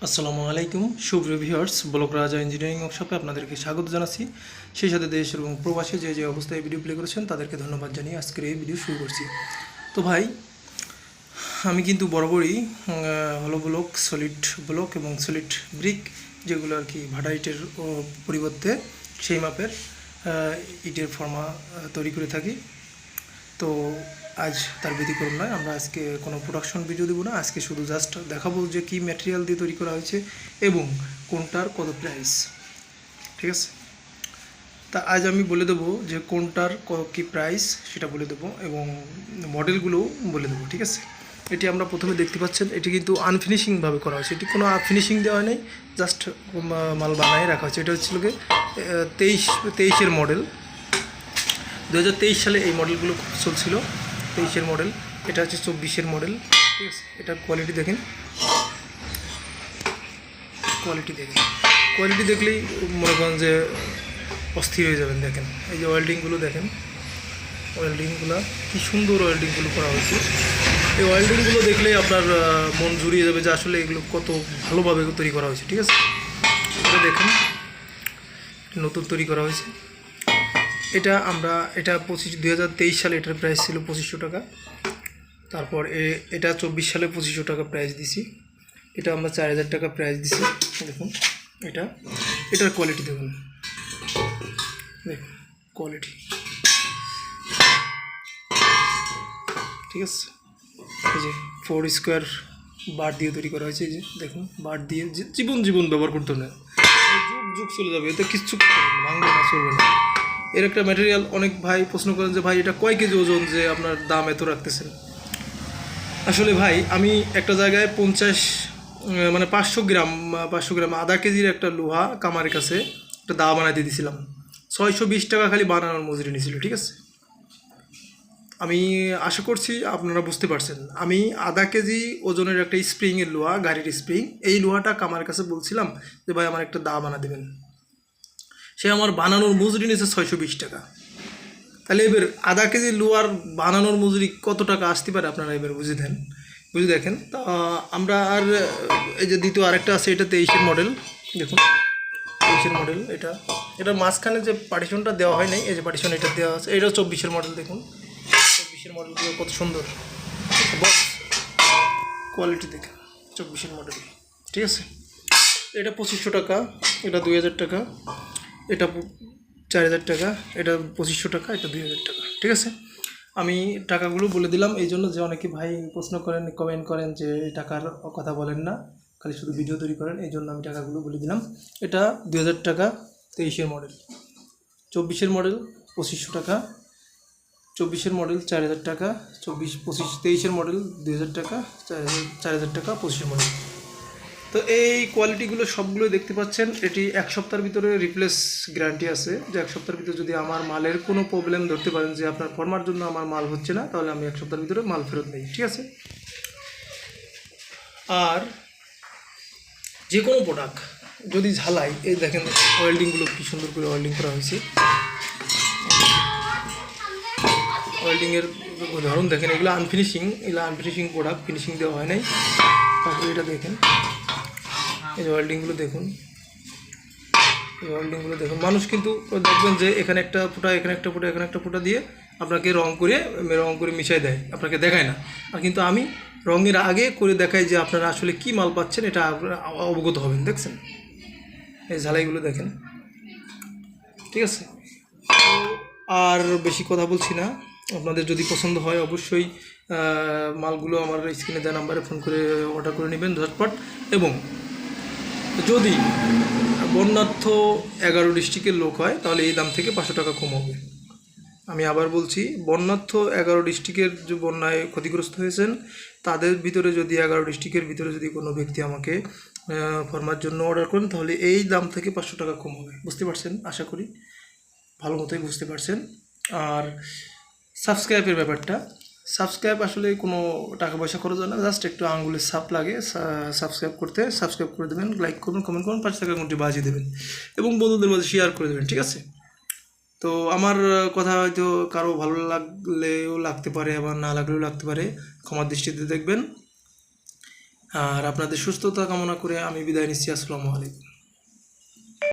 আসসালামু আলাইকুম সুপ্রিয় ভিউয়ার্স, ব্লক রাজা ইঞ্জিনিয়ারিং ওয়ার্কশপে আপনাদেরকে স্বাগত জানাচ্ছি। সেই সাথে দেশ এবং প্রবাসী যে অবস্থায় ভিডিও প্লে করেছেন তাদেরকে ধন্যবাদ জানিয়ে আজকের এই ভিডিও শুরু করছি। তো ভাই, আমি কিন্তু বরাবরই হলো ব্লক, সলিড ব্লক এবং সলিড ব্রিক, যেগুলো আর কি ভাড়া ইটের পরিবর্তে সেই মাপের ইটের ফর্মা তৈরি করে থাকি। তো আজ তার ব্যতিক্রম নয়, আমরা আজকে কোনো প্রোডাকশন ভিডিও দেবো না। আজকে শুধু জাস্ট দেখাবো যে কী ম্যাটেরিয়াল দিয়ে তৈরি করা হয়েছে এবং কোনটার কত প্রাইস, ঠিক আছে। তা আজ আমি বলে দেবো যে কোনটার কী প্রাইস সেটা বলে দেবো এবং মডেলগুলোও বলে দেবো, ঠিক আছে। এটি আমরা প্রথমে দেখতে পাচ্ছেন, এটি কিন্তু আনফিনিশিংভাবে করা হয়েছে, এটি কোনো ফিনিশিং দেওয়া নেই, জাস্ট মাল বানায় রাখা হয়েছে। এটা হচ্ছিল গিয়ে 23-এর মডেল। 2023 সালে এই মডেলগুলো খুব চলছিল, 23-এর মডেল। এটা হচ্ছে 24-এর মডেল, ঠিক আছে। এটার কোয়ালিটি দেখেন, কোয়ালিটি দেখলেই মনে করেন যে অস্থির হয়ে যাবেন। দেখেন এই যে ওয়েল্ডিংগুলো, দেখেন ওয়েল্ডিংগুলো কী সুন্দর ওয়েল্ডিংগুলো করা হয়েছে। এই ওয়েল্ডিংগুলো দেখলেই আপনার মন জুড়িয়ে যাবে যে আসলে এগুলো কত ভালোভাবে তৈরি করা হয়েছে, ঠিক আছে। এটা দেখেন নতুন তৈরি করা হয়েছে। এটা 2023 সালে এটার প্রাইস ছিল 2500 টাকা। তারপর এটা 24 সালে 2500 টাকা প্রাইস দিছি। এটা আমরা 4000 টাকা প্রাইস দিছি। দেখুন এটার কোয়ালিটি দেখুন কোয়ালিটি, ঠিক আছে। এই যে 4 স্কোয়ার বার দিয়ে তৈরি করা হয়েছে। এই যে দেখুন, বার দিয়ে জীবন ব্যবহার করতে না, যুগ চলে যাবে, এতে কিচ্ছু ভাঙবে না, চলবে না। এর একটা ম্যাটেরিয়াল, অনেক ভাই প্রশ্ন করেন যে ভাই এটা কয় কেজি ওজন যে আপনার দাম এত রাখতেছেন। আসলে ভাই, আমি একটা জায়গায় 500 গ্রাম আধা কেজির একটা লোহা কামারের কাছে একটা দা বানাইতে দিয়েছিলাম। 620 টাকা খালি বানানোর মজুরি নিয়েছিল, ঠিক আছে। আমি আশা করছি আপনারা বুঝতে পারছেন। আমি আধা কেজি ওজনের একটা স্প্রিংয়ের লোহা, গাড়ির স্প্রিং, এই লোহাটা কামারের কাছে বলছিলাম যে ভাই আমার একটা দা বানা দেবেন। সে আমার বানানোর মজুরি নিয়েছে 620 টাকা। তাহলে এবার আধা কেজি লোহার বানানোর মজুরি কত টাকা আসতে পারে আপনারা এবার বুঝে দেখেন। তা আমরা আর এই যে দ্বিতীয় আরেকটা আছে, এটা 23-এর মডেল। দেখুন 23-এর মডেল। এটার মাঝখানে যে পার্টিশনটা দেওয়া হয় নাই, এই যে পার্টিশন এটা দেওয়া আছে। এটাও 24-এর মডেল। দেখুন 24-এর মডেলগুলো কত সুন্দর, বক্স কোয়ালিটি দেখে 24-এর মডেল, ঠিক আছে। এটা 2500 টাকা, এটা 2000 টাকা, এটা 4000 টাকা, এটা 2500 টাকা, এটা 2000 টাকা, ঠিক আছে। আমি টাকাগুলো বলে দিলাম এই জন্য যে অনেকে ভাই প্রশ্ন করেন, কমেন্ট করেন যে টাকার কথা বলেন না, খালি শুধু ভিডিও তৈরি করেন, এই জন্য আমি টাকাগুলো বলে দিলাম। এটা 2000 টাকা 23-এর মডেল, 24-এর মডেল 2500 টাকা, 24-এর মডেল 4000 টাকা, 23-এর মডেল 2000 টাকা, 4000 টাকা 25-এর মডেল। তো এই কোয়ালিটিগুলো সবগুলো দেখতে পাচ্ছেন। এটি 1 সপ্তাহের ভিতরে রিপ্লেস গ্যারান্টি আছে, যে 1 সপ্তাহের ভিতরে যদি আমার মালের কোনো প্রবলেম ধরতে পারেন যে আপনার ফর্মার জন্য আমার মাল হচ্ছে না, তাহলে আমি 1 সপ্তাহের ভিতরে মাল ফেরত নিই, ঠিক আছে। আর যে কোনো প্রোডাক্ট যদি ঝালাই, এই দেখেন ওয়েল্ডিংগুলো কী সুন্দর করে ওয়েল্ডিং করা হয়েছে। ওয়েল্ডিংয়ের উদাহরণ দেখেন, এগুলো আনফিনিশিং প্রোডাক্ট, ফিনিশিং দেওয়া হয় নাই। তারপরে এটা দেখেন, এই যে ওয়েল্ডিংগুলো দেখুন, মানুষ কিন্তু দেখবেন যে এখানে একটা ফুটা, এখানে একটা ফুটা, এখানে একটা ফুটা দিয়ে আপনাকে রং করে মিশাই দেয়, আপনাকে দেখায় না। আর কিন্তু আমি রঙের আগে করে দেখাই যে আপনারা আসলে কি মাল পাচ্ছেন, এটা অবগত হবেন। দেখছেন এই ঝালাইগুলো দেখেন, ঠিক আছে। আর বেশি কথা বলছি না, আপনাদের যদি পছন্দ হয় অবশ্যই মালগুলো আমার স্ক্রিনে দেওয়া নাম্বারে ফোন করে অর্ডার করে নেবেন ঝটপট। এবং যদি বন্যার্থ 11 ডিস্ট্রিক্টের লোক হয় তাহলে এই দাম থেকে 500 টাকা কম হবে। আমি আবার বলছি, বন্যার্থ 11 ডিস্ট্রিক্টের যে বন্যায় ক্ষতিগ্রস্ত হয়েছেন তাদের ভিতরে যদি 11 ডিস্ট্রিক্টের ভিতরে যদি কোনো ব্যক্তি আমাকে ফর্মার জন্য অর্ডার করেন তাহলে এই দাম থেকে 500 টাকা কম হবে। বুঝতে পারছেন, আশা করি ভালো মতোই বুঝতে পারছেন। আর সাবস্ক্রাইবের ব্যাপারটা, সাবস্ক্রাইব আসলে কোনো টাকা পয়সা খরচ হয় না, জাস্ট একটু আঙুলের ছাপ লাগে সাবস্ক্রাইব করে দেবেন, লাইক করবেন, কমেন্ট করবেন, 5 টাকা ঘন্টি বাজিয়ে দেবেন এবং বন্ধুদের মাঝে শেয়ার করে দেবেন, ঠিক আছে। তো আমার কথা হয়তো কারো ভালো লাগলেও লাগতে পারে, আবার না লাগলেও লাগতে পারে, ক্ষমার দৃষ্টিতে দেখবেন। আর আপনাদের সুস্থতা কামনা করে আমি বিদায় নিচ্ছি। আসসালামু আলাইকুম।